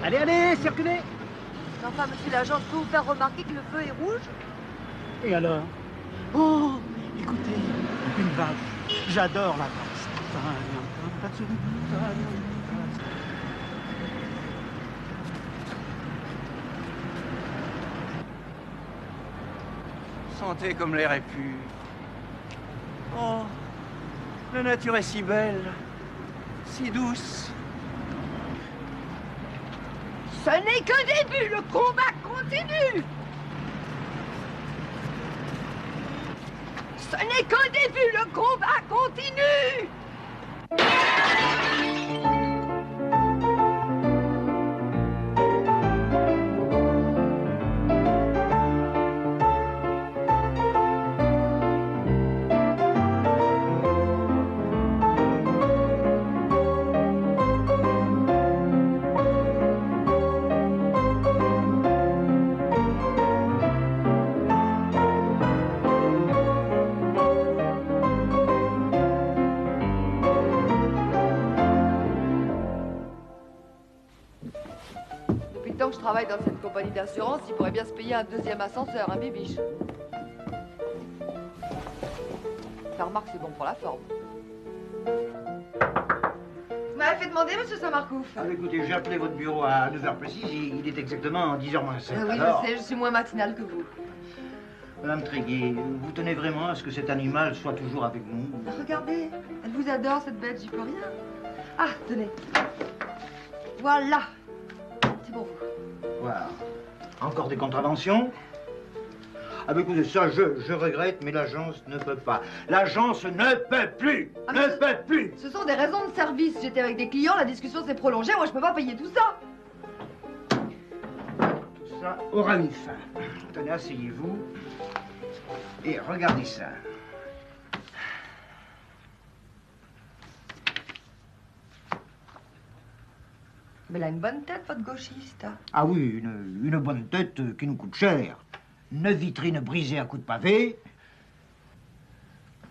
Allez, allez, circulez. Enfin, monsieur l'agent, je peux vous faire remarquer que le feu est rouge? Et alors? Oh, écoutez, une vache. J'adore la vache. Sentez comme l'air est pur. Oh, la nature est si belle, si douce. Ce n'est que le début, le combat continue! Ce n'est qu'un début, le combat continue! Tant que je travaille dans cette compagnie d'assurance, il pourrait bien se payer un deuxième ascenseur, un bibiche. La remarque, c'est bon pour la forme. Vous m'avez fait demander, monsieur Saint-Marcouf? Ah, écoutez, j'ai appelé votre bureau à 9h précise, il est exactement 10h moins 7. Oui, Alors, je sais, je suis moins matinale que vous. Madame Tréguier, vous tenez vraiment à ce que cet animal soit toujours avec nous? Regardez, elle vous adore, cette bête, j'y peux rien. Ah, tenez. Voilà. C'est pour vous. Voilà. Encore des contraventions? Ah ben écoutez, ça je regrette, mais l'agence ne peut pas. L'agence ne peut plus! Ah, ne peut plus! Ce sont des raisons de service. J'étais avec des clients, la discussion s'est prolongée, moi je peux pas payer tout ça. Tout ça aura mis fin. Tenez, asseyez-vous. Et regardez ça. Mais elle a une bonne tête, votre gauchiste. Ah oui, une bonne tête qui nous coûte cher. 9 vitrines brisées à coups de pavé.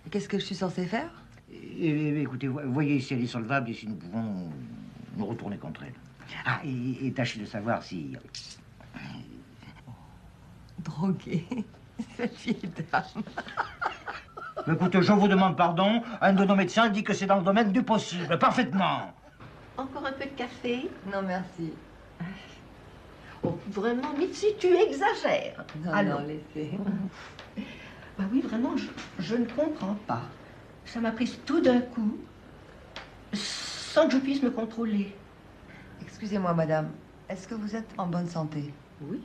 Et qu'est-ce que je suis censée faire? Écoutez, voyez si elle est solvable et si nous pouvons nous retourner contre elle. Ah, et tâchez de savoir si... Droguée, cette vieille dame. Écoutez, je vous demande pardon. Un de nos médecins dit que c'est dans le domaine du possible, parfaitement. Encore un peu de café? Non, merci. Oh, vraiment, Mitzi, tu exagères. Non, Alors, non, laissez. bah oui, vraiment, je ne comprends pas. Ça m'a prise tout d'un coup, sans que je puisse me contrôler. Excusez-moi, madame. Est-ce que vous êtes en bonne santé? Oui.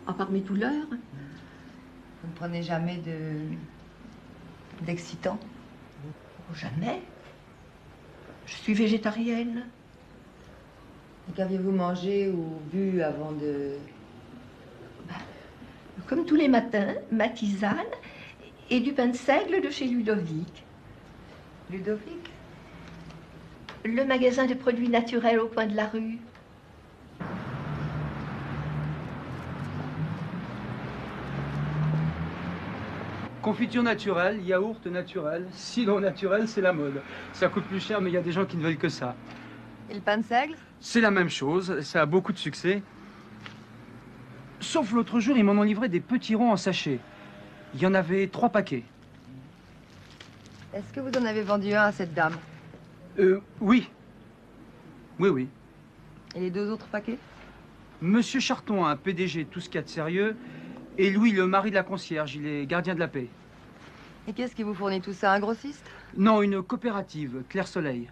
À part mes douleurs. Vous ne prenez jamais d'excitant? Oh, jamais. Je suis végétarienne. Et qu'aviez-vous mangé ou bu avant de... Comme tous les matins, ma tisane et du pain de seigle de chez Ludovic. Ludovic? Le magasin de produits naturels au coin de la rue. Confiture naturelle, yaourt naturel, cidre naturel, c'est la mode. Ça coûte plus cher, mais il y a des gens qui ne veulent que ça. Et le pain de seigle? C'est la même chose, ça a beaucoup de succès. Sauf l'autre jour, ils m'en ont livré des petits ronds en sachet. Il y en avait 3 paquets. Est-ce que vous en avez vendu un à cette dame? Oui. Oui. Et les 2 autres paquets? Monsieur Charton, un PDG, tout ce qu'il y a de sérieux, et Louis, le mari de la concierge, il est gardien de la paix. Et qu'est-ce qui vous fournit tout ça? Un grossiste? Non, une coopérative, Clair Soleil.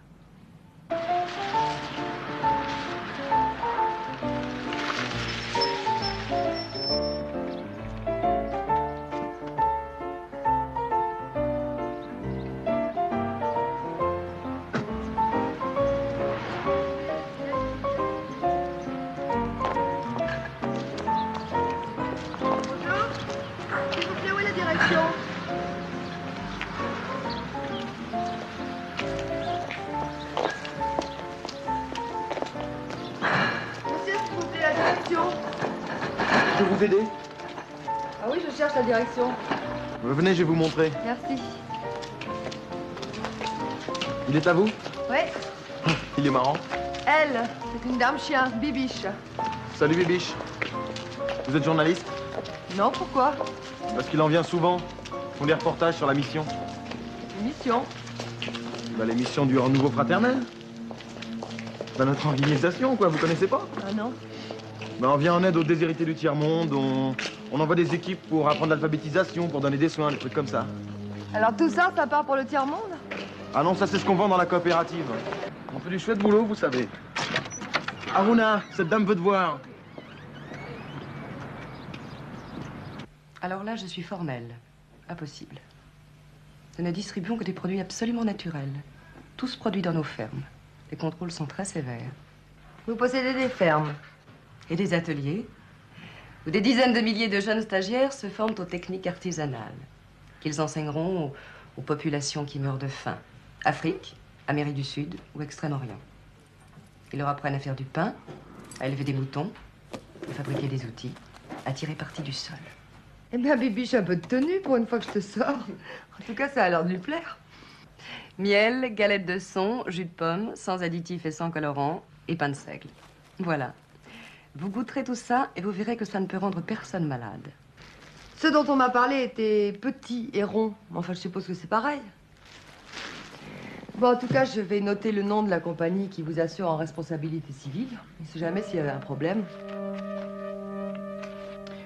Je peux vous aider? Ah oui, je cherche la direction. Venez, je vais vous montrer. Merci. Il est à vous? Ouais. Il est marrant. Elle, c'est une dame chien, Bibiche. Salut Bibiche. Vous êtes journaliste? Non, pourquoi? Parce qu'il en vient souvent. Ils font des reportages sur la mission. Mission. Bah, l'émission du Renouveau Fraternel. Bah, notre organisation, quoi, vous connaissez pas? Ah non. Bah, on vient en aide aux déshérités du tiers-monde, on envoie des équipes pour apprendre l'alphabétisation, pour donner des soins, des trucs comme ça. Alors tout ça, ça part pour le tiers-monde? Ah non, ça c'est ce qu'on vend dans la coopérative. On fait du chouette boulot, vous savez. Aruna, cette dame veut te voir. Alors là, je suis formelle. Impossible. Nous ne distribuons que des produits absolument naturels. Tous produits dans nos fermes. Les contrôles sont très sévères. Vous possédez des fermes. Et des ateliers où des dizaines de milliers de jeunes stagiaires se forment aux techniques artisanales qu'ils enseigneront aux populations qui meurent de faim. Afrique, Amérique du Sud ou Extrême-Orient. Ils leur apprennent à faire du pain, à élever des moutons, à fabriquer des outils, à tirer parti du sol. Eh bien, Bibi, j'ai un peu de tenue pour une fois que je te sors. En tout cas, ça a l'air de lui plaire. Miel, galette de son, jus de pomme, sans additifs et sans colorant, et pain de seigle. Voilà. Vous goûterez tout ça et vous verrez que ça ne peut rendre personne malade. Ceux dont on m'a parlé étaient petits et ronds. Enfin, je suppose que c'est pareil. Bon, en tout cas, je vais noter le nom de la compagnie qui vous assure en responsabilité civile. On ne sait jamais s'il y avait un problème.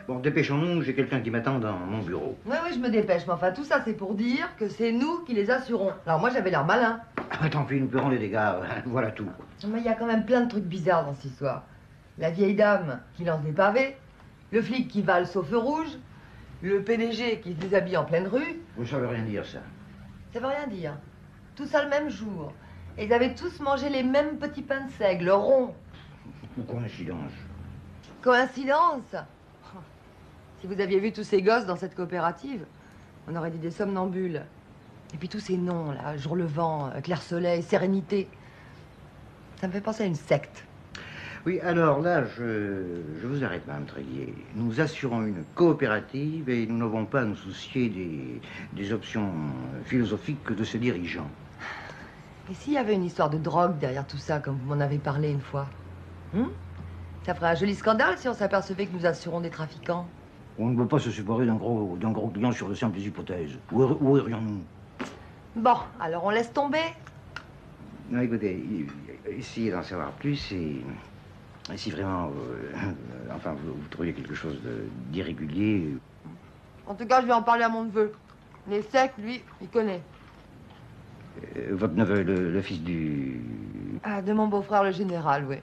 Bon, dépêchons-nous, j'ai quelqu'un qui m'attend dans mon bureau. Oui, oui, je me dépêche. Mais enfin, tout ça, c'est pour dire que c'est nous qui les assurons. Alors moi, j'avais l'air malin. Ah, tant pis, nous paierons les dégâts, voilà tout. Mais il y a quand même plein de trucs bizarres dans cette histoire. La vieille dame qui lance des pavés, le flic qui valse au feu rouge, le PDG qui se déshabille en pleine rue. Ça veut rien dire, ça. Ça veut rien dire. Tout ça le même jour. Et ils avaient tous mangé les mêmes petits pains de seigle, ronds. Coïncidence. Coïncidence? Si vous aviez vu tous ces gosses dans cette coopérative, on aurait dit des somnambules. Et puis tous ces noms, là, Jour le vent, Clair Soleil, Sérénité. Ça me fait penser à une secte. Oui, alors là, je vous arrête, Madame Tréguier. Nous assurons une coopérative et nous n'avons pas à nous soucier des options philosophiques de ses dirigeants. Et s'il y avait une histoire de drogue derrière tout ça, comme vous m'en avez parlé une fois? Ça ferait un joli scandale si on s'apercevait que nous assurons des trafiquants. On ne peut pas se séparer d'un gros client sur de simples hypothèses. Où irions-nous? Bon, alors on laisse tomber. Non, écoutez, essayez d'en savoir plus et si vraiment, enfin, vous trouvez quelque chose d'irrégulier. En tout cas, je vais en parler à mon neveu. Les sectes, lui, il connaît. Votre neveu, le fils du... Ah, de mon beau-frère, le général, oui.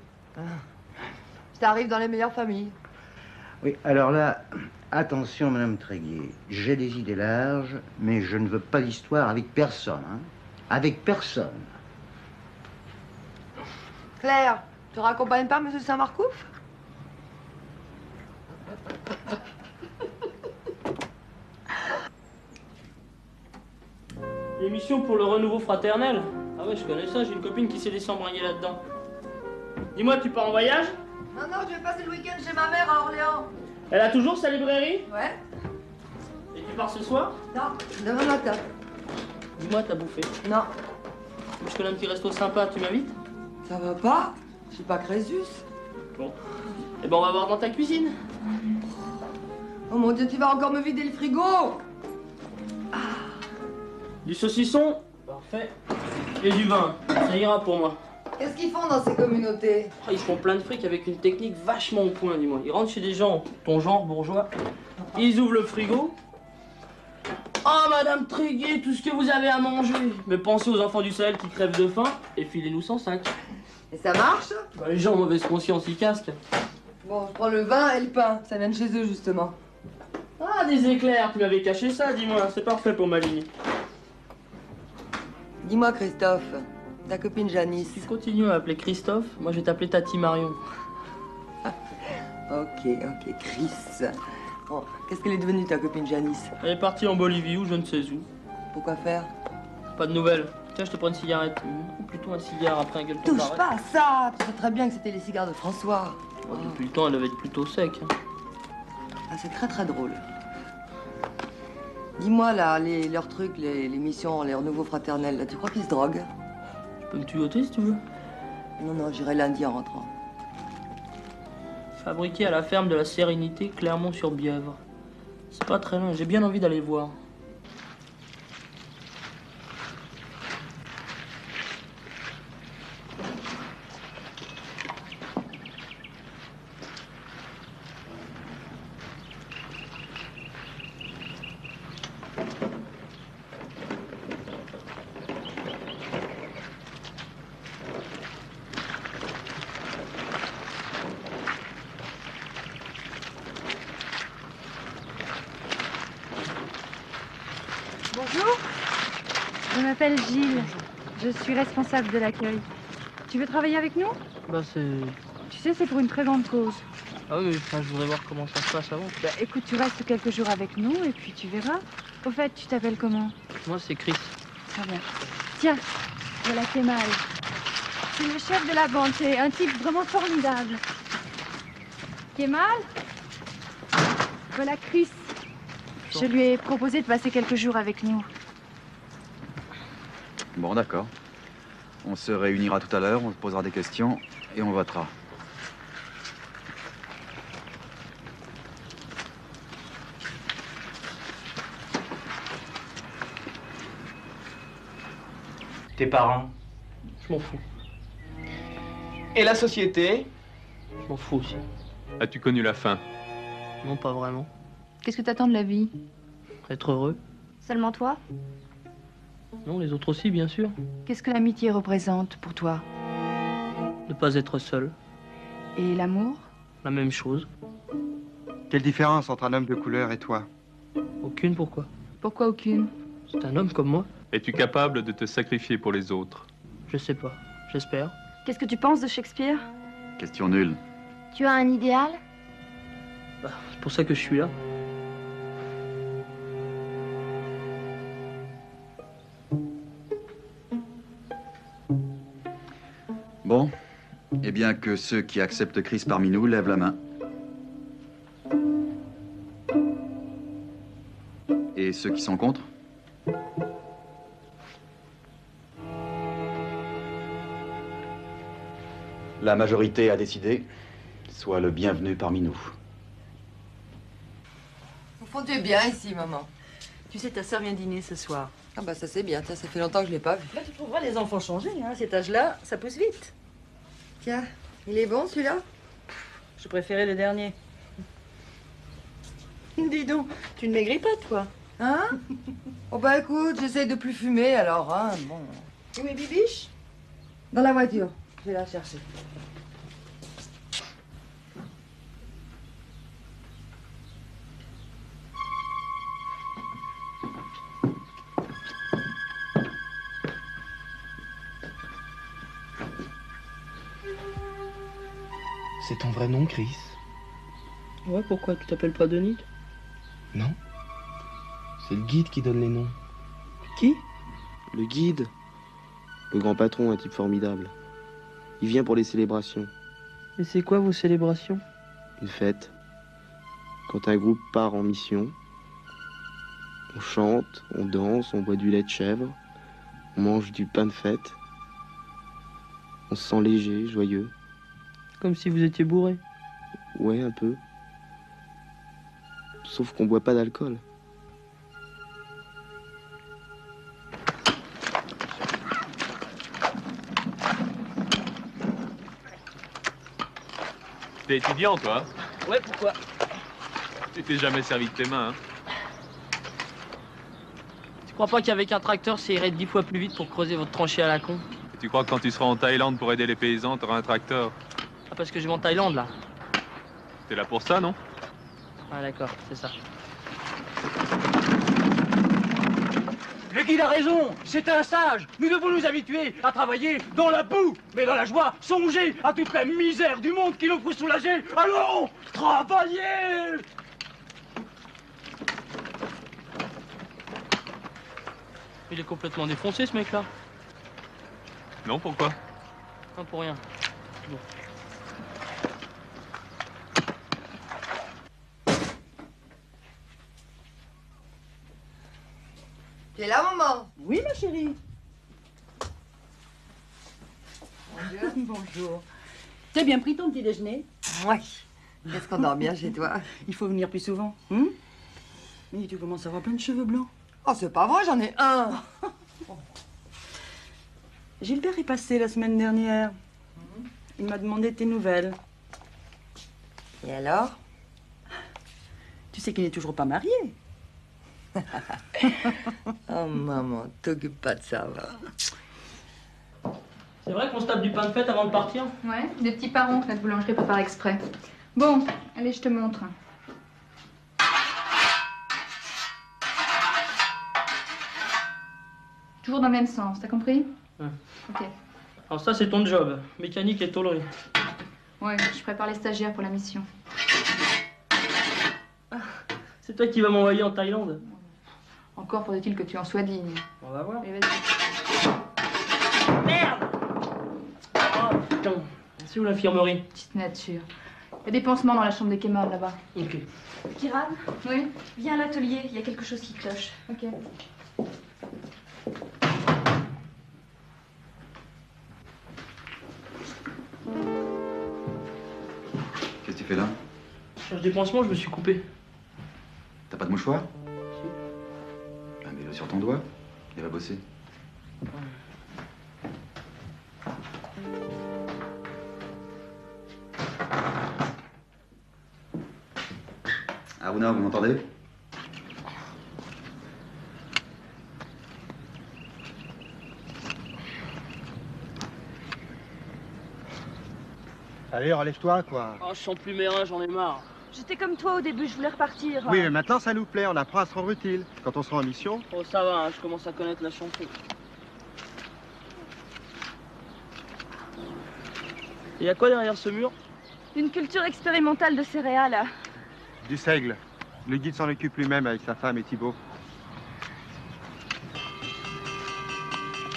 Ça arrive dans les meilleures familles. Oui, alors là, attention, Madame Tréguier. J'ai des idées larges, mais je ne veux pas d'histoire avec personne, hein. Avec personne. Claire, tu raccompagnes pas Monsieur Saint-Marcouf? L'émission pour le renouveau fraternel? Ah ouais, je connais ça, j'ai une copine qui s'est laissée embringuer là-dedans. Dis-moi, tu pars en voyage? Non, non, je vais passer le week-end chez ma mère à Orléans. Elle a toujours sa librairie? Ouais. Et tu pars ce soir? Non, demain matin. Dis-moi, t'as bouffé. Non. Je connais un petit resto sympa, tu m'invites? Ça va pas? Je suis pas Crésus. Bon. Eh ben, on va voir dans ta cuisine. Oh mon Dieu, tu vas encore me vider le frigo! Du saucisson? Parfait. Et du vin, ça ira pour moi. Qu'est-ce qu'ils font dans ces communautés? Oh, ils font plein de fric avec une technique vachement au point, dis-moi. Ils rentrent chez des gens, ton genre bourgeois, ils ouvrent le frigo. Oh, Madame Tréguier, tout ce que vous avez à manger. Mais pensez aux enfants du Sahel qui crèvent de faim et filez-nous 105. Et ça marche? Bah, les gens en mauvaise conscience, ils casquent. Bon, je prends le vin et le pain. Ça vient de chez eux, justement. Ah, des éclairs, tu m'avais caché ça, dis-moi. C'est parfait pour ma ligne. Dis-moi, Christophe, ta copine Janice. Si tu continues à appeler Christophe, moi je vais t'appeler Tati Marion. Ok, Chris. Bon, qu'est-ce qu'elle est devenue, ta copine Janice? Elle est partie en Bolivie ou je ne sais où. Pourquoi faire? Pas de nouvelles. Tiens, je te prends une cigarette. Ou plutôt un cigare après un gueuleton Touche pareil. pas à ça! Tu sais très bien que c'était les cigares de François. Oh, depuis le temps, elle devait être plutôt sec. Hein. Ah, c'est très très drôle. Dis-moi là, leurs trucs, les missions, les renouveaux fraternels, là, tu crois qu'ils se droguent? Je peux me tuyoter si tu veux. Non, non, j'irai lundi en rentrant. Fabriqué à la ferme de la Sérénité, Clermont-sur-Bièvre. C'est pas très loin, j'ai bien envie d'aller voir. Bonjour, je m'appelle Gilles. Je suis responsable de l'accueil. Tu veux travailler avec nous? Bah c'est... Tu sais, c'est pour une très grande cause. Ah oui, mais enfin, je voudrais voir comment ça se passe avant. Bah, écoute, tu restes quelques jours avec nous et puis tu verras. Au fait, tu t'appelles comment? Moi c'est Chris. Très bien. Tiens, voilà Kemal. C'est le chef de la bande, c'est un type vraiment formidable. Kemal? Voilà Chris. Je lui ai proposé de passer quelques jours avec nous. Bon, d'accord. On se réunira tout à l'heure, on se posera des questions et on votera. Tes parents? Je m'en fous. Et la société? Je m'en fous aussi. As-tu connu la fin? Non, pas vraiment. Qu'est-ce que t'attends de la vie? Être heureux? Seulement toi? Non, les autres aussi, bien sûr. Qu'est-ce que l'amitié représente pour toi? Ne pas être seul. Et l'amour? La même chose. Quelle différence entre un homme de couleur et toi? Aucune, pourquoi? Pourquoi aucune? C'est un homme comme moi. Es-tu capable de te sacrifier pour les autres? Je sais pas. J'espère. Qu'est-ce que tu penses de Shakespeare? Question nulle. Tu as un idéal? Bah, c'est pour ça que je suis là. Bon, eh bien que ceux qui acceptent Chris parmi nous lèvent la main. Et ceux qui sont contre? La majorité a décidé. Sois le bienvenu parmi nous. Au fond, tu es bien ici, maman. Tu sais, ta sœur vient dîner ce soir. Ah bah ça c'est bien, tiens, ça fait longtemps que je l'ai pas vu. Là, tu trouveras les enfants changés, hein. À cet âge-là, ça pousse vite. Tiens, il est bon celui-là? Je préférais le dernier. Dis donc, tu ne maigris pas, toi? Hein? Oh bah écoute, j'essaye de plus fumer alors, hein, bon. Où est Bibiche? Dans la voiture, je vais la chercher. C'est ton vrai nom, Chris? Ouais, pourquoi? Tu t'appelles pas Denis? Non. C'est le guide qui donne les noms. Qui? Le guide. Le grand patron, un type formidable. Il vient pour les célébrations. Et c'est quoi vos célébrations? Une fête. Quand un groupe part en mission, on chante, on danse, on boit du lait de chèvre, on mange du pain de fête. On se sent léger, joyeux. Comme si vous étiez bourré. Ouais, un peu. Sauf qu'on boit pas d'alcool. T'es étudiant, toi? Ouais, pourquoi? Tu t'es jamais servi de tes mains, hein? Tu crois pas qu'avec un tracteur, ça irait 10 fois plus vite pour creuser votre tranchée à la con? Et tu crois que quand tu seras en Thaïlande pour aider les paysans, t'auras un tracteur? Ah, parce que je vais en Thaïlande, là. T'es là pour ça, non? Ah, d'accord, c'est ça. Le guide a raison, c'est un sage. Nous devons nous habituer à travailler dans la boue, mais dans la joie, songer à toute la misère du monde qui nous faut soulager. Allons, travailler! Il est complètement défoncé, ce mec-là. Non, pourquoi? Non, pour rien. Bon. Tu es là, maman? Oui, ma chérie. Bonjour. T'as bien pris ton petit déjeuner? Oui. Qu'est-ce qu'on dort bien chez toi? Il faut venir plus souvent. Mais tu commences à avoir plein de cheveux blancs. Oh, c'est pas vrai, j'en ai un. Gilbert est passé la semaine dernière. Il m'a demandé tes nouvelles. Et alors? Tu sais qu'il n'est toujours pas marié. Oh maman, t'occupe pas de ça, va. C'est vrai qu'on se tape du pain de fête avant de partir? Ouais, des petits parents que notre boulangerie prépare exprès. Bon, allez, je te montre. Toujours dans le même sens, t'as compris? Ouais. Ok. Alors ça, c'est ton job. Mécanique et tôlerie. Ouais, je prépare les stagiaires pour la mission. C'est toi qui vas m'envoyer en Thaïlande? Encore faudrait-il que tu en sois digne. On va voir. Allez, vas-y. Merde! Oh putain. C'est où l'infirmerie? Petite nature. Il y a des pansements dans la chambre de Kemal, là-bas. Ok. Kiran? Oui? Viens à l'atelier, il y a quelque chose qui cloche. Ok. Qu'est-ce que tu fais là? Je cherche des pansements, je me suis coupé. T'as pas de mouchoir? Ah, mets-le sur ton doigt. Il va bosser. Aruna, vous m'entendez? Allez, relève-toi, quoi. Oh, je sens plus mes reins, j'en ai marre. J'étais comme toi au début, je voulais repartir. Oui, mais maintenant, ça nous plaît. On apprend à se rendre utile. Quand on sera en mission... Oh, ça va, hein, je commence à connaître la chanson. Et y a quoi derrière ce mur? Une culture expérimentale de céréales. Du seigle. Le guide s'en occupe lui-même avec sa femme et Thibaut.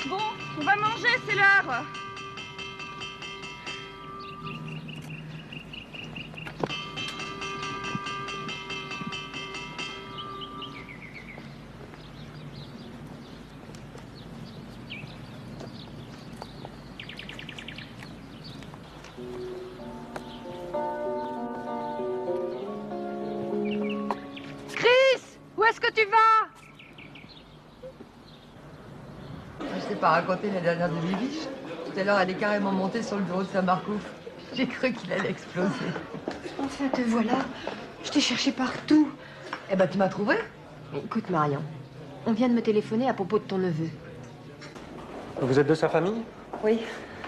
Bon, on va manger, c'est l'heure. Où est-ce que tu vas? Je sais pas raconter la dernière de Bibiche. Tout à l'heure, elle est carrément montée sur le bureau de Saint-Marcouf. J'ai cru qu'il allait exploser. Enfin, te voilà. Je t'ai cherché partout. Eh ben, tu m'as trouvé? Écoute, Marion, on vient de me téléphoner à propos de ton neveu. Vous êtes de sa famille? Oui.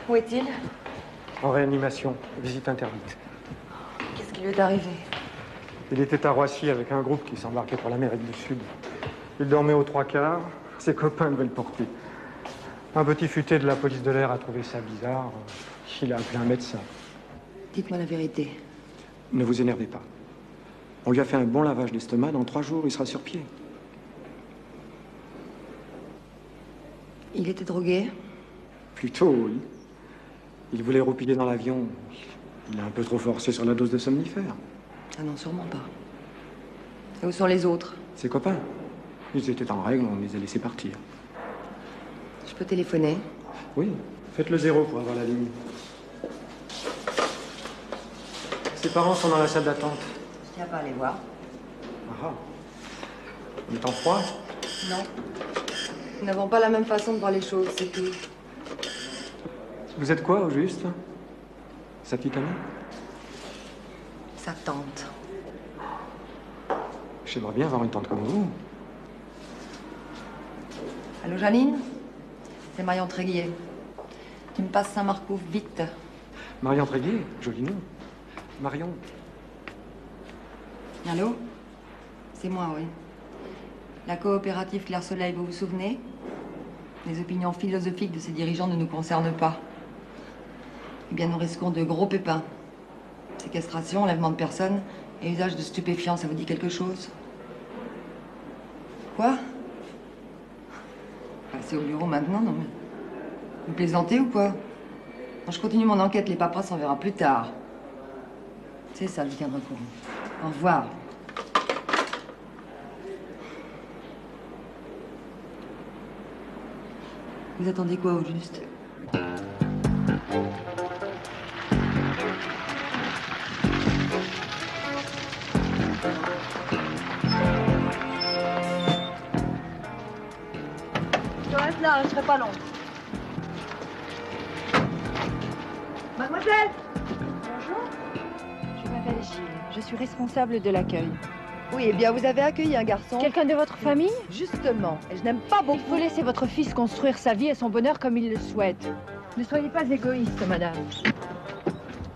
Où est-il? En réanimation, visite interdite. Qu'est-ce qui lui est arrivé? Il était à Roissy avec un groupe qui s'embarquait pour l'Amérique du Sud. Il dormait aux 3/4, ses copains devaient le porter. Un petit futé de la police de l'air a trouvé ça bizarre. Il a appelé un médecin. Dites-moi la vérité. Ne vous énervez pas. On lui a fait un bon lavage d'estomac. Dans 3 jours, il sera sur pied. Il était drogué? Plutôt, oui. Il voulait roupiller dans l'avion. Il a un peu trop forcé sur la dose de somnifère. Ah non, sûrement pas. Et où sont les autres? Ses copains. Ils étaient en règle, on les a laissés partir. Je peux téléphoner? Oui, faites le 0 pour avoir la ligne. Ses parents sont dans la salle d'attente. Je tiens pas à les voir. Ah. Il est en froid? Non. Nous n'avons pas la même façon de voir les choses, c'est tout. Vous êtes quoi, au juste? Sa petite amie? Sa tante. J'aimerais bien avoir une tante comme vous. Allô, Janine? C'est Marion Tréguier. Tu me passes Saint-Marcouf, vite. Marion Tréguier, joli nom. Marion. Allô? C'est moi, oui. La coopérative Clair Soleil, vous vous souvenez? Les opinions philosophiques de ses dirigeants ne nous concernent pas. Eh bien, nous risquons de gros pépins. Séquestration, enlèvement de personnes et usage de stupéfiants, ça vous dit quelque chose? Quoi? C'est au bureau maintenant, non mais... Vous plaisantez ou quoi? Quand je continue mon enquête, les paperasses, on verra plus tard. C'est ça, je tiendrai au courant. Au revoir. Vous attendez quoi au juste? Je reste là, je serai pas long. Mademoiselle! Bonjour. Je m'appelle Gilles. Je suis responsable de l'accueil. Oui, eh bien, vous avez accueilli un garçon. Quelqu'un de votre famille? Justement. Et je n'aime pas beaucoup. Il faut laisser votre fils construire sa vie et son bonheur comme il le souhaite. Ne soyez pas égoïste, madame.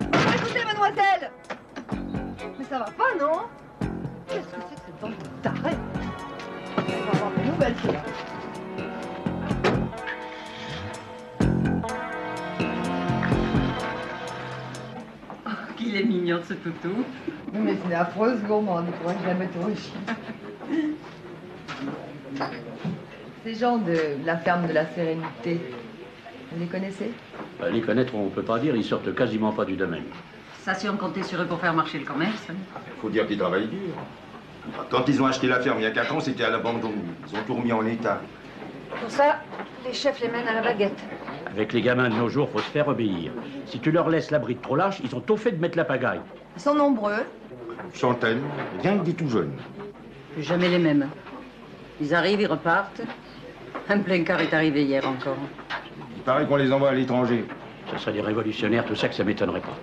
Écoutez, mademoiselle! Mais ça va pas, non? Qu'est-ce que c'est que cette bande de tarés? On va avoir des nouvelles, celle-là. Qu'il est mignon, ce toutou. Mais c'est une affreuse gourmande, il faudrait que je la mette au régime. Ces gens de la ferme de la Sérénité, vous les connaissez? Les connaître, on ne peut pas dire, ils sortent quasiment pas du domaine. Ça, si on comptait sur eux pour faire marcher le commerce. Il faut dire qu'ils travaillent dur. Quand ils ont acheté la ferme il y a 4 ans, c'était à l'abandon. Ils ont tout remis en état. Pour ça, les chefs les mènent à la baguette. Avec les gamins de nos jours, faut se faire obéir. Si tu leur laisses la bride trop lâche, ils ont tout fait de mettre la pagaille. Ils sont nombreux. Centaines, rien que des tout jeunes. Plus jamais les mêmes. Ils arrivent, ils repartent. Un plein quart est arrivé hier encore. Il paraît qu'on les envoie à l'étranger. Ce serait des révolutionnaires, tout ça, que ça m'étonnerait pas.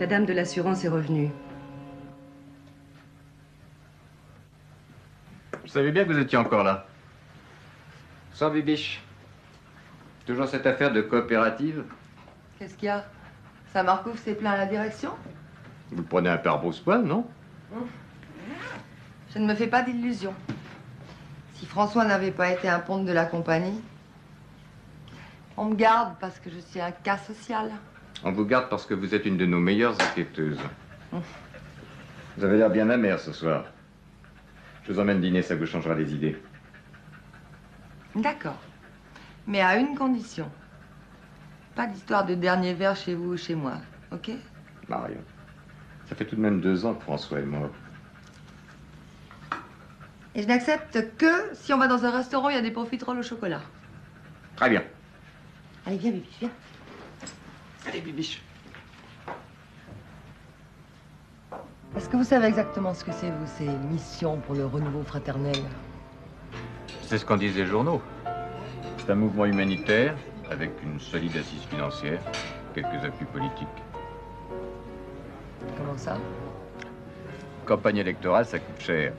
La dame de l'assurance est revenue. Je savais bien que vous étiez encore là. Sans Bibiche. Toujours cette affaire de coopérative. Qu'est-ce qu'il y a? Saint-Marcouf s'est plaint à la direction? Vous le prenez un peu à rebrousse-poil, non? Je ne me fais pas d'illusions. Si François n'avait pas été un ponte de la compagnie, on me garde parce que je suis un cas social. On vous garde parce que vous êtes une de nos meilleures enquêteuses. Vous avez l'air bien amère ce soir. Je vous emmène dîner, ça vous changera les idées. D'accord. Mais à une condition. Pas d'histoire de dernier verre chez vous ou chez moi, ok? Marion, ça fait tout de même 2 ans que François est mort. Et je n'accepte que si on va dans un restaurant, il y a des profiteroles au chocolat. Très bien. Allez, viens, Bibi, viens. Allez, Bibiche. Est-ce que vous savez exactement ce que c'est, vous, ces missions pour le renouveau fraternel? C'est ce qu'en disent les journaux. C'est un mouvement humanitaire avec une solide assise financière, quelques appuis politiques. Comment ça? Campagne électorale, ça coûte cher.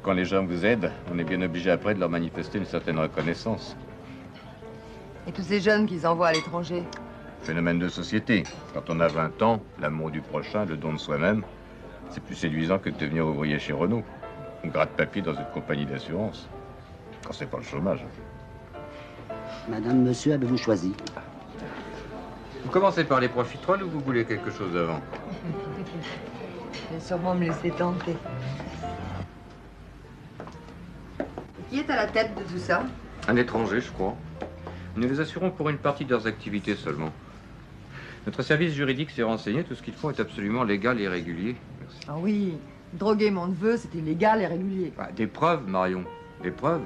Quand les gens vous aident, on est bien obligé après de leur manifester une certaine reconnaissance. Et tous ces jeunes qu'ils envoient à l'étranger? Phénomène de société. Quand on a 20 ans, l'amour du prochain, le don de soi-même, c'est plus séduisant que de devenir ouvrier chez Renault. Ou gratte-papier dans une compagnie d'assurance. Quand c'est pas le chômage. Madame, monsieur, avez-vous choisi? Vous commencez par les profiteroles ou vous voulez quelque chose avant? Je vais sûrement me laisser tenter. Qui est à la tête de tout ça? Un étranger, je crois. Nous les assurons pour une partie de leurs activités seulement. Notre service juridique s'est renseigné, tout ce qu'ils font est absolument légal et régulier. Merci. Ah oui, droguer mon neveu, c'était légal et régulier. Ah, des preuves, Marion, des preuves.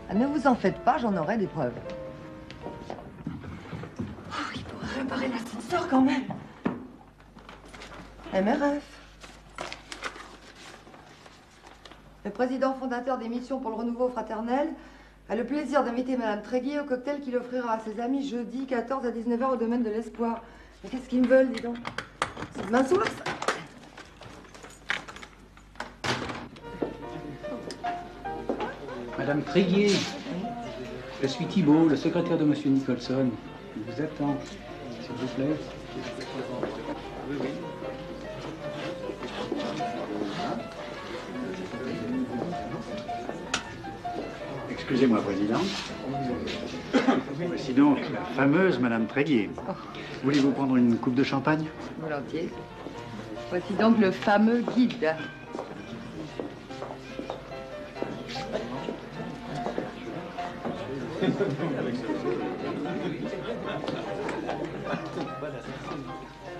Ah, ne vous en faites pas, j'en aurai des preuves. Oh, il pourrait réparer l'ascenseur quand même. MRF. Le président fondateur des missions pour le renouveau fraternel a le plaisir d'inviter Madame Tréguier au cocktail qu'il offrira à ses amis jeudi 14 à 19h au domaine de l'Espoir. Mais qu'est-ce qu'ils me veulent, dis donc? C'est demain soir, ça. Madame Tréguier, je suis Thibault, le secrétaire de Monsieur Nicholson. Il vous attend, s'il vous plaît. Oui, oui. Excusez-moi, Président. Voici donc la fameuse Madame Tréguier. Voulez-vous prendre une coupe de champagne? Volontiers. Voici donc le fameux guide.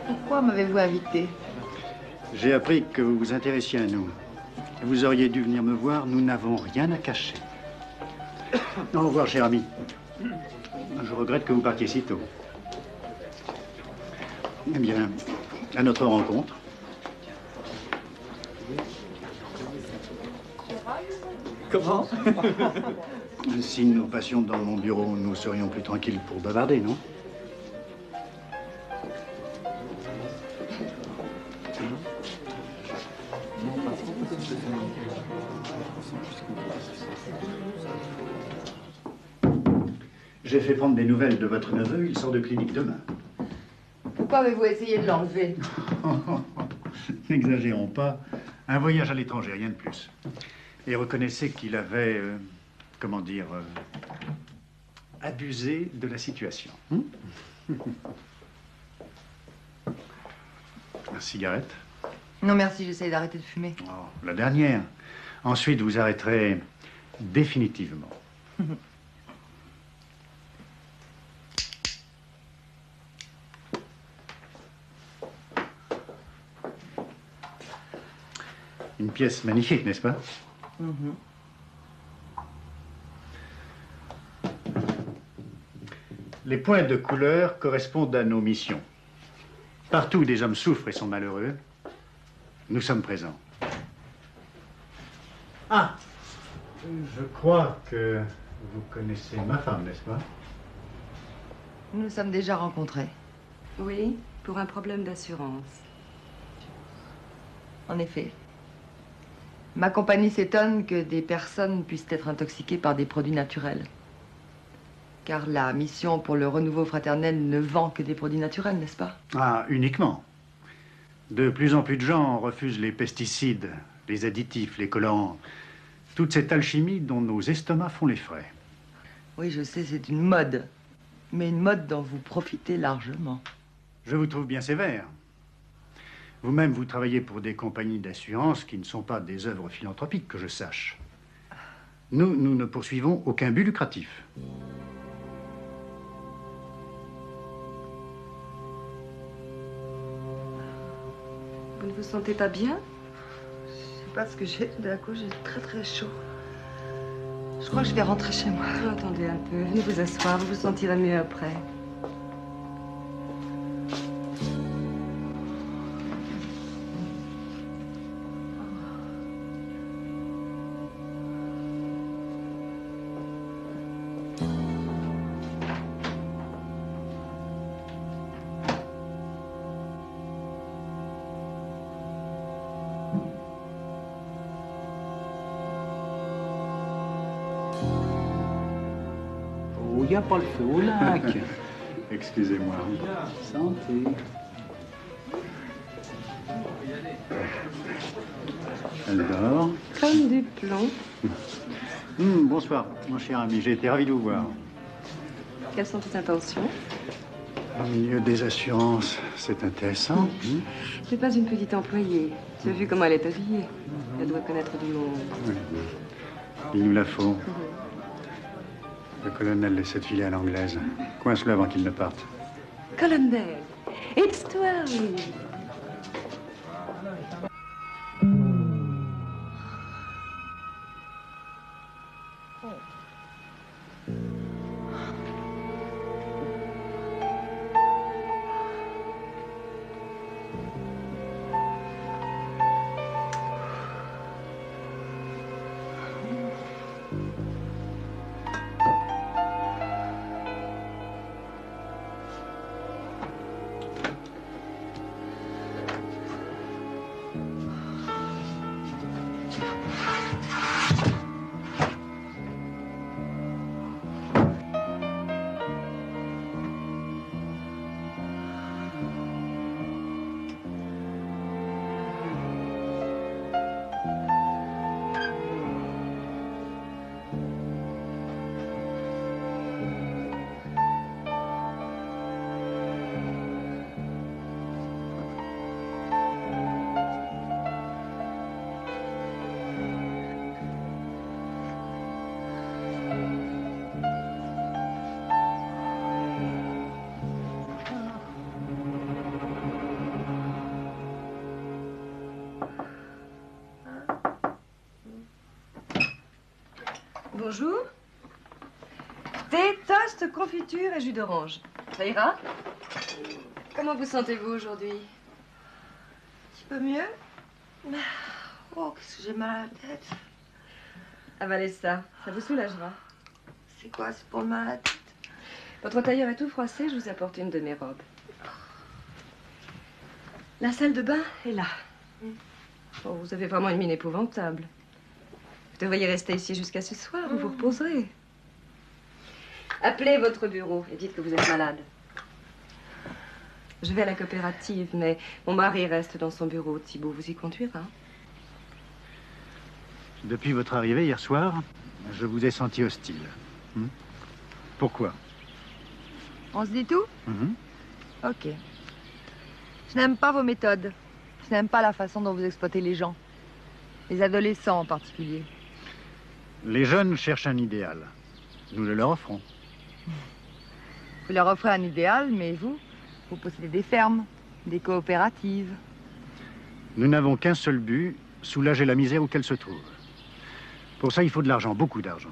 Pourquoi m'avez-vous invité? J'ai appris que vous vous intéressiez à nous. Vous auriez dû venir me voir, nous n'avons rien à cacher. Au revoir, cher ami. Je regrette que vous partiez si tôt. Eh bien, à notre rencontre. Comment? Si nous passions dans mon bureau, nous serions plus tranquilles pour bavarder, non? J'ai fait prendre des nouvelles de votre neveu, il sort de clinique demain. Pourquoi avez-vous essayé de l'enlever? N'exagérons pas. Un voyage à l'étranger, rien de plus. Et reconnaissez qu'il avait, comment dire, abusé de la situation. La cigarette? Non, merci, j'essaye d'arrêter de fumer. Oh, la dernière. Ensuite, vous arrêterez définitivement. Une pièce magnifique, n'est-ce pas? Les points de couleur correspondent à nos missions. Partout où des hommes souffrent et sont malheureux, nous sommes présents. Ah! Je crois que vous connaissez ma femme, n'est-ce pas? Nous nous sommes déjà rencontrés. Oui, pour un problème d'assurance. En effet. Ma compagnie s'étonne que des personnes puissent être intoxiquées par des produits naturels. Car la mission pour le renouveau fraternel ne vend que des produits naturels, n'est-ce pas? Ah, uniquement. De plus en plus de gens refusent les pesticides, les additifs, les collants, toute cette alchimie dont nos estomacs font les frais. Oui, je sais, c'est une mode. Mais une mode dont vous profitez largement. Je vous trouve bien sévère. Vous-même, vous travaillez pour des compagnies d'assurance qui ne sont pas des œuvres philanthropiques, que je sache. Nous ne poursuivons aucun but lucratif. Vous ne vous sentez pas bien? Je sais pas ce que j'ai. D'un coup, j'ai très très chaud. Je crois que je vais rentrer chez moi. Oh, attendez un peu. Venez vous asseoir. Vous vous sentirez mieux après. Il n'y a pas le feu au lac. Excusez-moi. Santé. Elle dort. Comme du plomb. Bonsoir, mon cher ami. J'ai été ravi de vous voir. Quelles sont tes intentions? Au milieu des assurances, c'est intéressant. Je n'ai pas une petite employée. Tu as vu comment elle est habillée? Elle doit connaître du monde. Oui. Il nous la faut. Le colonel laisse cette filer à l'anglaise. Coince-le avant qu'il ne parte. Colonel, it's too early. Bonjour. Thé, toast, confiture et jus d'orange. Ça ira? Comment vous sentez-vous aujourd'hui? Un petit peu mieux. Oh, qu'est-ce que j'ai mal à la tête. Avalez ça vous soulagera. C'est quoi? C'est pour le mal à la tête? Votre tailleur est tout froissé, je vous apporte une de mes robes. La salle de bain est là. Oh, vous avez vraiment une mine épouvantable. Vous devriez rester ici jusqu'à ce soir, vous vous reposerez. Appelez votre bureau et dites que vous êtes malade. Je vais à la coopérative, mais mon mari reste dans son bureau. Thibault vous y conduira. Depuis votre arrivée hier soir, je vous ai senti hostile. Pourquoi? On se dit tout? Ok. Je n'aime pas vos méthodes. Je n'aime pas la façon dont vous exploitez les gens. Les adolescents en particulier. Les jeunes cherchent un idéal. Nous le leur offrons. Vous leur offrez un idéal, mais vous possédez des fermes, des coopératives. Nous n'avons qu'un seul but, soulager la misère où qu'elle se trouve. Pour ça, il faut de l'argent, beaucoup d'argent.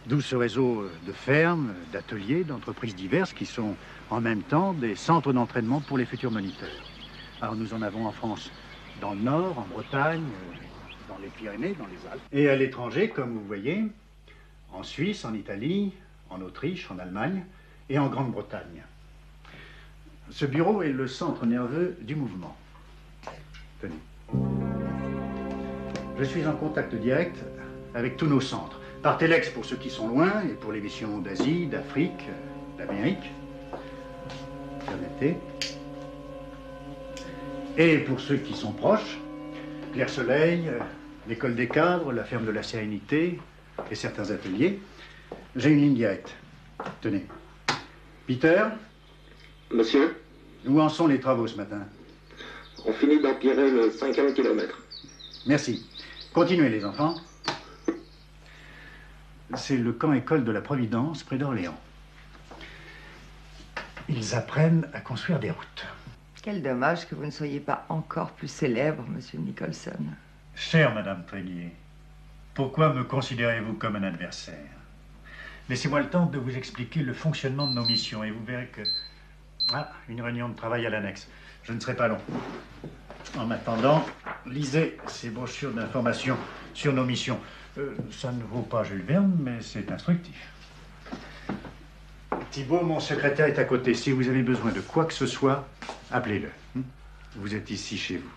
D'où ce réseau de fermes, d'ateliers, d'entreprises diverses qui sont en même temps des centres d'entraînement pour les futurs moniteurs. Alors nous en avons en France, dans le Nord, en Bretagne, dans les Pyrénées, dans les Alpes. Et à l'étranger, comme vous voyez, en Suisse, en Italie, en Autriche, en Allemagne et en Grande-Bretagne. Ce bureau est le centre nerveux du mouvement. Tenez. Je suis en contact direct avec tous nos centres. Par téléx pour ceux qui sont loin et pour les missions d'Asie, d'Afrique, d'Amérique. Permettez. Et pour ceux qui sont proches, Clair Soleil, l'école des cadres, la ferme de la Sérénité et certains ateliers, j'ai une ligne directe. Tenez. Peter? Monsieur? Où en sont les travaux ce matin? On finit d'empirer le 5e kilomètre. Merci. Continuez les enfants. C'est le camp école de la Providence, près d'Orléans. Ils apprennent à construire des routes. Quel dommage que vous ne soyez pas encore plus célèbre, monsieur Nicholson. Chère Madame Tréguier, pourquoi me considérez-vous comme un adversaire? Laissez-moi le temps de vous expliquer le fonctionnement de nos missions et vous verrez que... Ah, une réunion de travail à l'annexe. Je ne serai pas long. En attendant, lisez ces brochures d'information sur nos missions. Ça ne vaut pas Jules Verne, mais c'est instructif. Thibault, mon secrétaire, est à côté. Si vous avez besoin de quoi que ce soit, appelez-le. Vous êtes ici chez vous.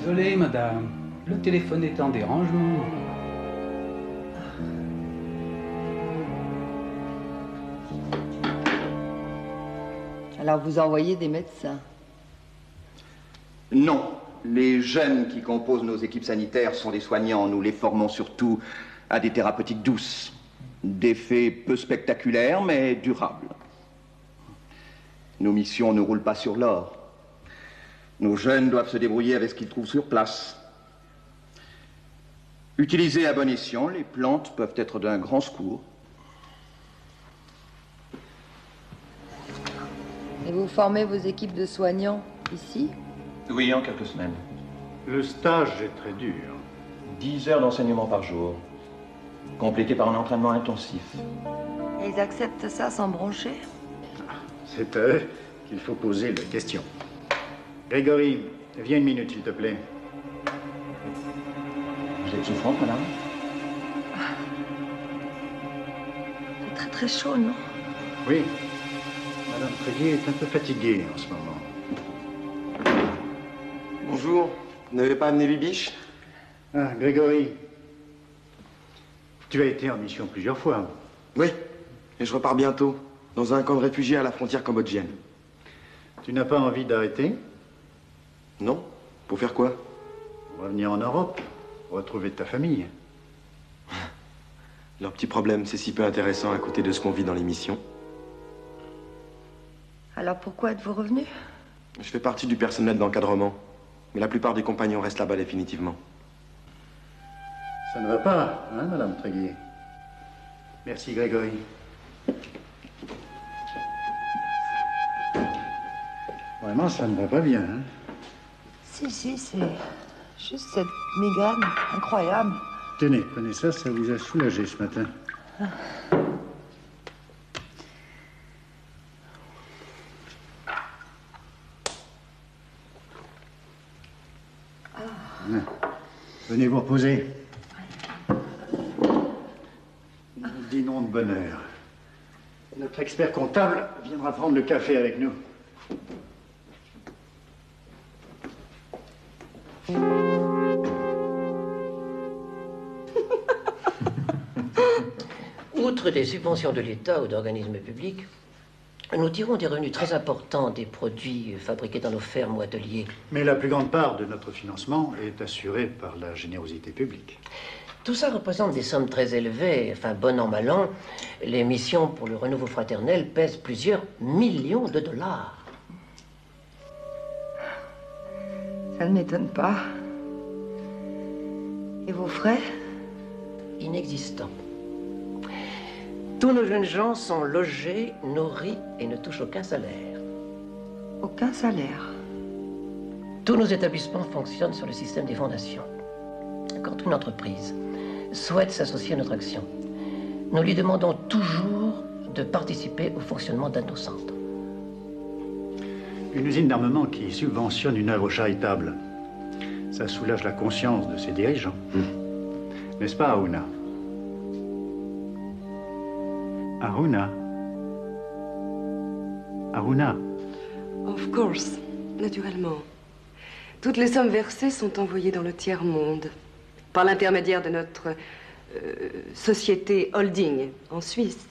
Désolé, madame. Le téléphone est en dérangement. Alors vous envoyez des médecins? Non. Les jeunes qui composent nos équipes sanitaires sont des soignants. Nous les formons surtout à des thérapeutiques douces. D'effets peu spectaculaires, mais durables. Nos missions ne roulent pas sur l'or. Nos jeunes doivent se débrouiller avec ce qu'ils trouvent sur place. Utilisées à bon escient, les plantes peuvent être d'un grand secours. Et vous formez vos équipes de soignants ici? Oui, en quelques semaines. Le stage est très dur. 10 heures d'enseignement par jour, complété par un entraînement intensif. Et ils acceptent ça sans broncher? C'est à eux qu'il faut poser la question. Grégory, viens une minute, s'il te plaît. Vous êtes souffrante, madame? C'est très très chaud, non? Oui. Madame Tréguier est un peu fatiguée en ce moment. Bonjour. Vous n'avez pas amené Bibiche? Ah, Grégory. Tu as été en mission plusieurs fois. Oui, Et je repars bientôt, dans un camp de réfugiés à la frontière cambodgienne. Tu n'as pas envie d'arrêter? Non? Pour faire quoi? Revenir en Europe, retrouver ta famille. Leur petit problème, c'est si peu intéressant à côté de ce qu'on vit dans les missions. Alors pourquoi êtes-vous revenu? Je fais partie du personnel d'encadrement, mais la plupart des compagnons restent là-bas définitivement. Ça ne va pas, hein, Madame Tréguier? Merci, Grégory. Vraiment, ça ne va pas bien, hein? Si, c'est juste cette migraine incroyable. Tenez, prenez ça, ça vous a soulagé ce matin. Venez vous reposer. Nous dînons de bonne heure. Notre expert comptable viendra prendre le café avec nous. Outre des subventions de l'État ou d'organismes publics, nous tirons des revenus très importants des produits fabriqués dans nos fermes ou ateliers. Mais la plus grande part de notre financement est assurée par la générosité publique. Tout ça représente des sommes très élevées. Enfin, bon an, mal an, les missions pour le renouveau fraternel pèsent plusieurs millions de dollars. Ça ne m'étonne pas. Et vos frais? Inexistants. Tous nos jeunes gens sont logés, nourris et ne touchent aucun salaire. Aucun salaire? Tous nos établissements fonctionnent sur le système des fondations. Quand une entreprise souhaite s'associer à notre action, nous lui demandons toujours de participer au fonctionnement d'un de nos centres. Une usine d'armement qui subventionne une œuvre charitable, ça soulage la conscience de ses dirigeants. N'est-ce pas, Aruna? Aruna? Aruna? Of course, naturellement. Toutes les sommes versées sont envoyées dans le tiers-monde, par l'intermédiaire de notre société holding en Suisse.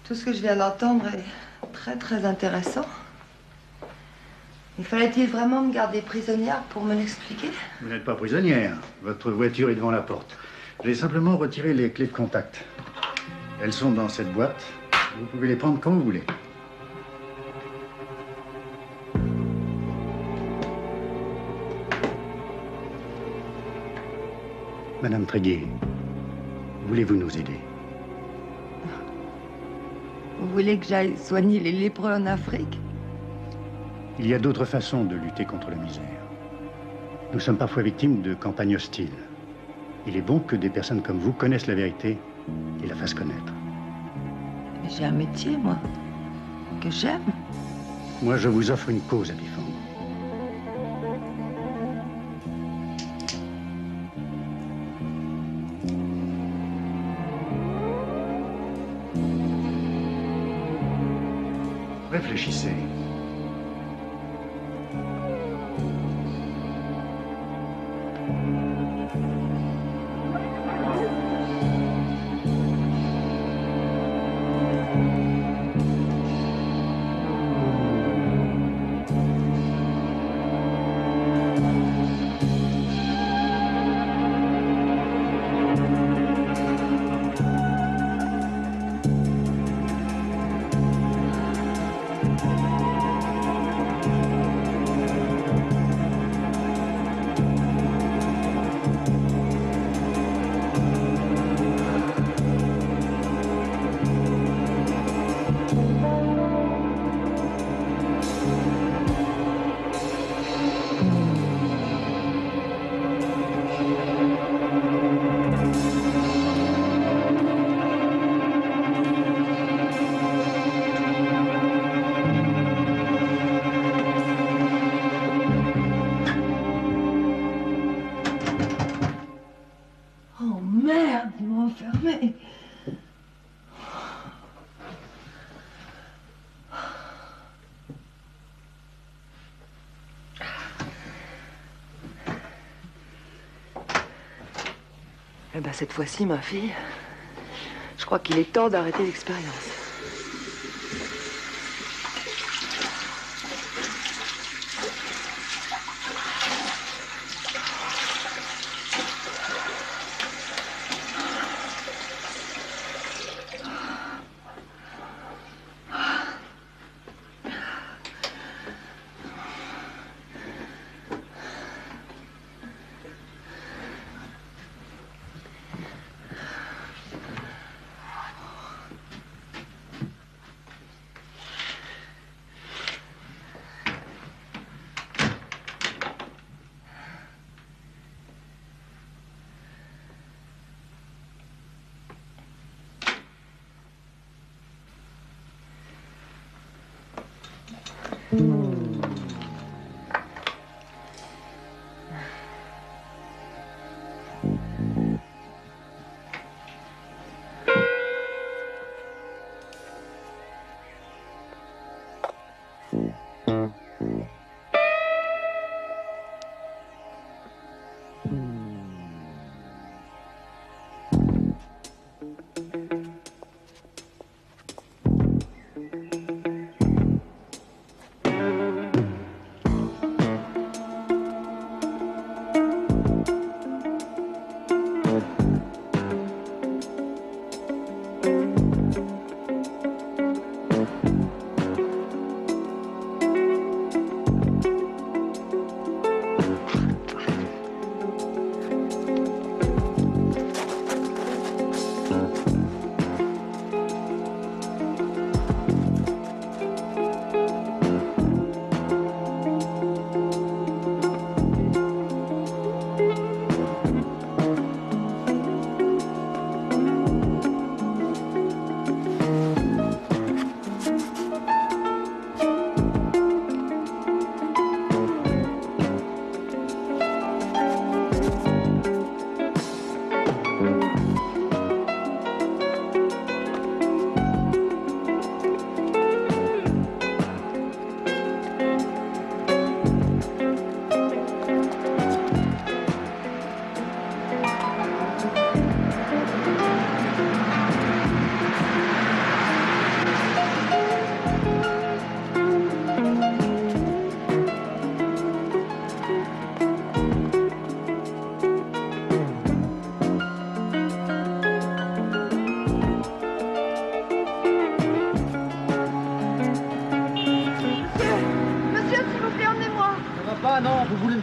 Tout ce que je viens d'entendre est très intéressant. Mais fallait-il vraiment me garder prisonnière pour me l'expliquer? Vous n'êtes pas prisonnière. Votre voiture est devant la porte. J'ai simplement retiré les clés de contact. Elles sont dans cette boîte. Vous pouvez les prendre quand vous voulez. Madame Tréguier, voulez-vous nous aider? Vous voulez que j'aille soigner les lépreux en Afrique? Il y a d'autres façons de lutter contre la misère. Nous sommes parfois victimes de campagnes hostiles. Il est bon que des personnes comme vous connaissent la vérité et la fassent connaître. Mais j'ai un métier, moi, que j'aime. Moi, je vous offre une cause à défendre. Réfléchissez. Eh ben, cette fois-ci, ma fille, Je crois qu'il est temps d'arrêter l'expérience.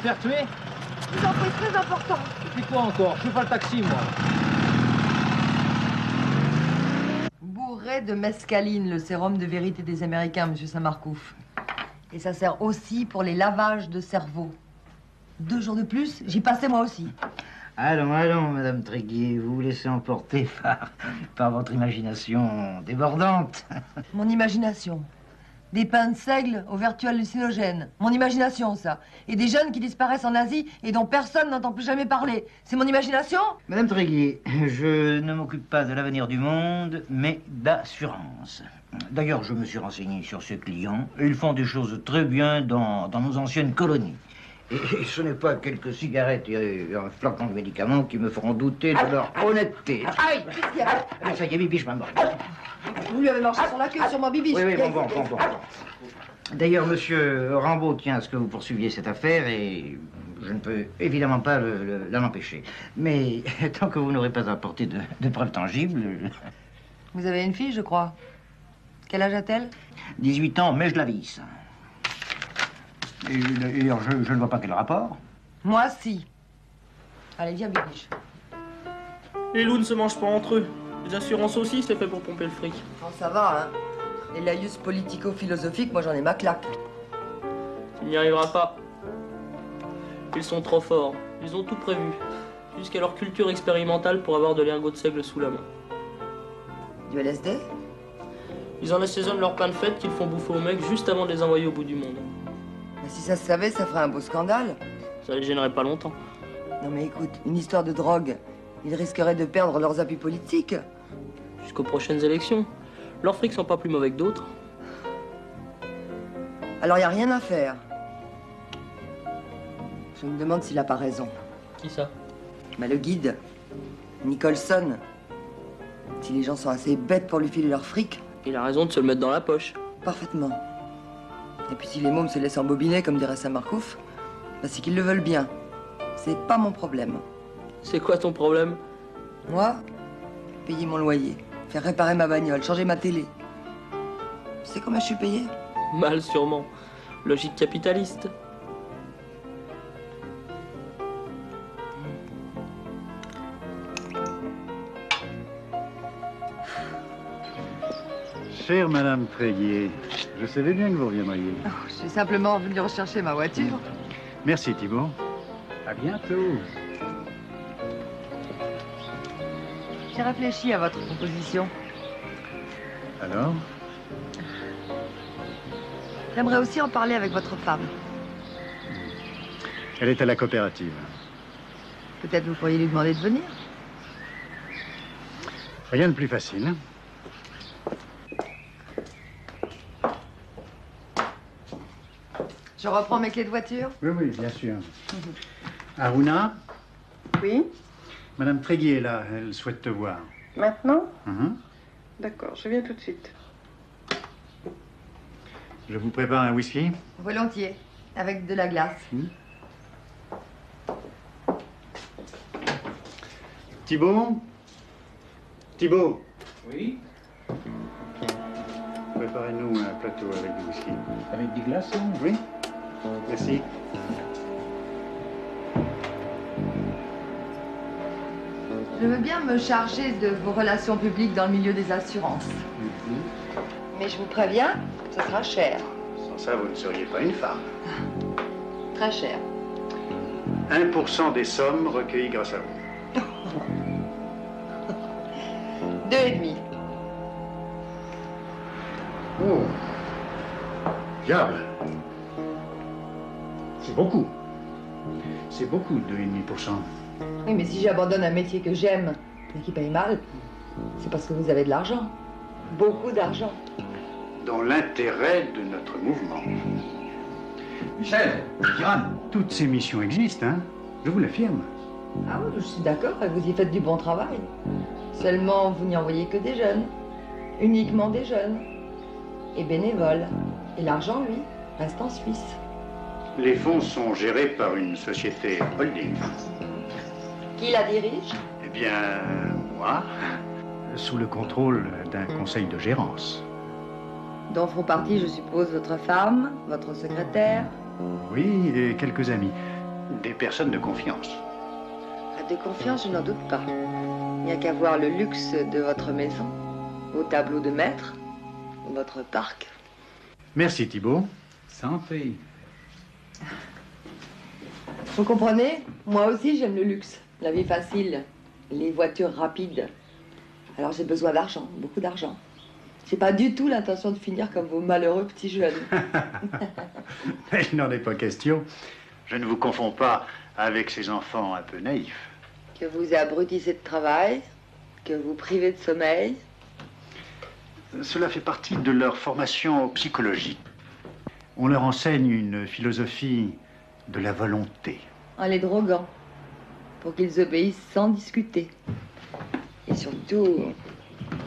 Faire tuer? Je vous en prie, très important. Et puis quoi encore? Je fais pas le taxi, moi. Bourré de mescaline, le sérum de vérité des Américains, monsieur Saint-Marcouf. Et ça sert aussi pour les lavages de cerveau. 2 jours de plus, j'y passais moi aussi. Allons, allons, Madame Tréguier, vous vous laissez emporter par votre imagination débordante. Mon imagination. Des pains de seigle aux vertus hallucinogènes. Mon imagination, ça. Et des jeunes qui disparaissent en Asie et dont personne n'entend plus jamais parler. C'est mon imagination? Madame Tréguier, je ne m'occupe pas de l'avenir du monde, mais d'assurance. D'ailleurs, je me suis renseigné sur ces clients. Ils font des choses très bien dans nos anciennes colonies. Et ce n'est pas quelques cigarettes et un flacon de médicaments qui me feront douter de leur honnêteté. Aïe! Qu'est-ce qu'il y a? Ça y est, Bibiche m'a mort. Vous lui avez marché sur la queue, sur mon Bibiche. Oui, bon. D'ailleurs, monsieur Rambaud tient à ce que vous poursuiviez cette affaire et je ne peux évidemment pas l'en empêcher. Mais tant que vous n'aurez pas apporté de preuves tangibles... Vous avez une fille, je crois. Quel âge a-t-elle? 18 ans, mais je la visse. Et d'ailleurs, je ne vois pas quel rapport. Moi, si. Allez, viens, Bibiche. Les loups ne se mangent pas entre eux. Les assurances aussi, c'est fait pour pomper le fric. Oh, ça va, hein. Les laïus politico-philosophiques, moi, j'en ai ma claque. Tu n'y arriveras pas. Ils sont trop forts. Ils ont tout prévu. Jusqu'à leur culture expérimentale pour avoir de l'ergot de seigle sous la main. Du LSD? Ils en assaisonnent leur pain de fête qu'ils font bouffer aux mecs juste avant de les envoyer au bout du monde. Mais si ça se savait, ça ferait un beau scandale. Ça les gênerait pas longtemps. Non mais écoute, une histoire de drogue, ils risqueraient de perdre leurs appuis politiques. Jusqu'aux prochaines élections. Leurs frics sont pas plus mauvais que d'autres. Alors y a rien à faire. Je me demande s'il a pas raison. Qui ça? Bah le guide, Nicholson. Si les gens sont assez bêtes pour lui filer leur fric. Il a raison de se le mettre dans la poche. Parfaitement. Et puis si les mômes se laissent embobiner, comme dirait Saint-Marcouf, bah c'est qu'ils le veulent bien. C'est pas mon problème. C'est quoi ton problème? Moi, payer mon loyer, faire réparer ma bagnole, changer ma télé. Tu sais combien je suis payé? Mal sûrement. Logique capitaliste. Chère Madame Tréguier, je savais bien que vous reviendriez. Oh, je suis simplement venu rechercher ma voiture. Merci Thibault. À bientôt. J'ai réfléchi à votre proposition. Alors? J'aimerais aussi en parler avec votre femme. Elle est à la coopérative. Peut-être vous pourriez lui demander de venir. Rien de plus facile. Je reprends mes clés de voiture? Oui, oui, bien sûr. Aruna? Oui? Madame Tréguier est là, elle souhaite te voir. Maintenant? Mhm. D'accord, je viens tout de suite. Je vous prépare un whisky? Volontiers, avec de la glace. Thibault? Thibault? Oui? Préparez-nous un plateau avec du whisky. Avec des glaçons? Oui. Merci. Je veux bien me charger de vos relations publiques dans le milieu des assurances. Mais je vous préviens, ce sera cher. Sans ça, vous ne seriez pas une femme. Très cher. 1% des sommes recueillies grâce à vous. 2,5. Oh. Diable. C'est beaucoup. C'est beaucoup, 2,5%. Oui, mais si j'abandonne un métier que j'aime et qui paye mal, c'est parce que vous avez de l'argent. Beaucoup d'argent. Dans l'intérêt de notre mouvement. Michel, Kiran. Toutes ces missions existent, hein? Je vous l'affirme. Ah oui, je suis d'accord, et vous y faites du bon travail. Seulement, vous n'y envoyez que des jeunes. Uniquement des jeunes. Et bénévoles. Et l'argent, lui, reste en Suisse. Les fonds sont gérés par une société holding. Qui la dirige? Eh bien, moi, sous le contrôle d'un conseil de gérance. Dont font partie, je suppose, votre femme, votre secrétaire? Oui, et quelques amis. Des personnes de confiance. De confiance, je n'en doute pas. Il n'y a qu'à voir le luxe de votre maison, vos tableaux de maître, votre parc. Merci Thibault. Santé. Vous comprenez? Moi aussi, j'aime le luxe, la vie facile, les voitures rapides. Alors j'ai besoin d'argent, beaucoup d'argent. J'ai pas du tout l'intention de finir comme vos malheureux petits jeunes. Il n'en est pas question. Je ne vous confonds pas avec ces enfants un peu naïfs. Que vous abrutissez de travail, que vous privez de sommeil. Cela fait partie de leur formation psychologique. On leur enseigne une philosophie de la volonté. En les droguant, pour qu'ils obéissent sans discuter. Et surtout,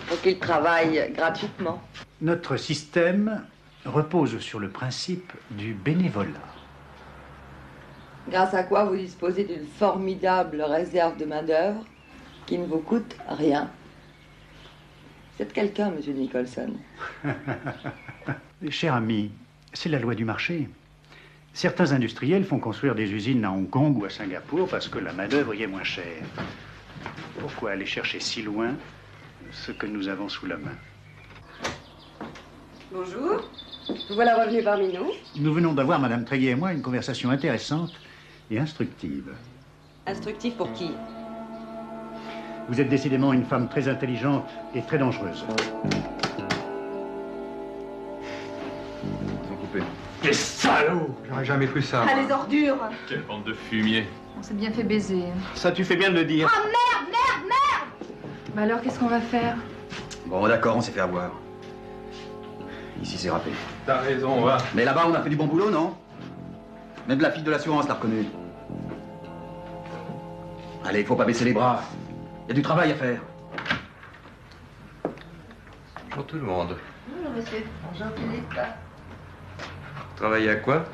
pour qu'ils travaillent gratuitement. Notre système repose sur le principe du bénévolat. Grâce à quoi vous disposez d'une formidable réserve de main-d'œuvre qui ne vous coûte rien. Vous êtes quelqu'un, monsieur Nicholson. Cher ami, c'est la loi du marché. Certains industriels font construire des usines à Hong Kong ou à Singapour parce que la main-d'œuvre y est moins chère. Pourquoi aller chercher si loin ce que nous avons sous la main? Bonjour. Vous voilà revenu parmi nous. Nous venons d'avoir, Madame Tréguier et moi, une conversation intéressante et instructive. Instructif pour qui? Vous êtes décidément une femme très intelligente et très dangereuse. Ils ont coupé. Quel salaud! J'aurais jamais cru ça. Ah, les ordures! Quelle bande de fumier. On s'est bien fait baiser. Ça, tu fais bien de le dire. Oh merde, merde, merde! Bah alors, qu'est-ce qu'on va faire? Bon, d'accord, on s'est fait avoir. Ici, c'est râpé. T'as raison, va. Mais là-bas, on a fait du bon boulot, non? Même la fille de l'assurance l'a reconnue. Allez, il faut pas baisser les bras. Il y a du travail à faire. Pour tout le monde. Bonjour, monsieur. Bonjour, Philippe. Vous travaillez à quoi?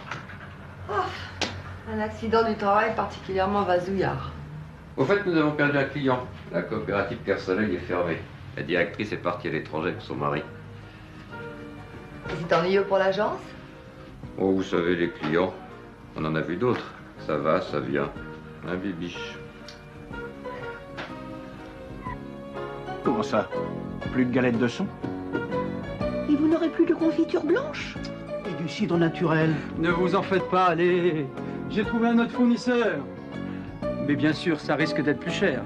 Un accident du travail particulièrement vasouillard. Au fait, nous avons perdu un client. La coopérative Clair Soleil est fermée. La directrice est partie à l'étranger avec son mari. C'est ennuyeux pour l'agence? Oh, vous savez, les clients, on en a vu d'autres. Ça va, ça vient. Un bibiche. Comment ça? Plus de galettes de son? Et vous n'aurez plus de confiture blanche? Et du cidre naturel? Ne vous en faites pas, allez. J'ai trouvé un autre fournisseur. Mais bien sûr, ça risque d'être plus cher.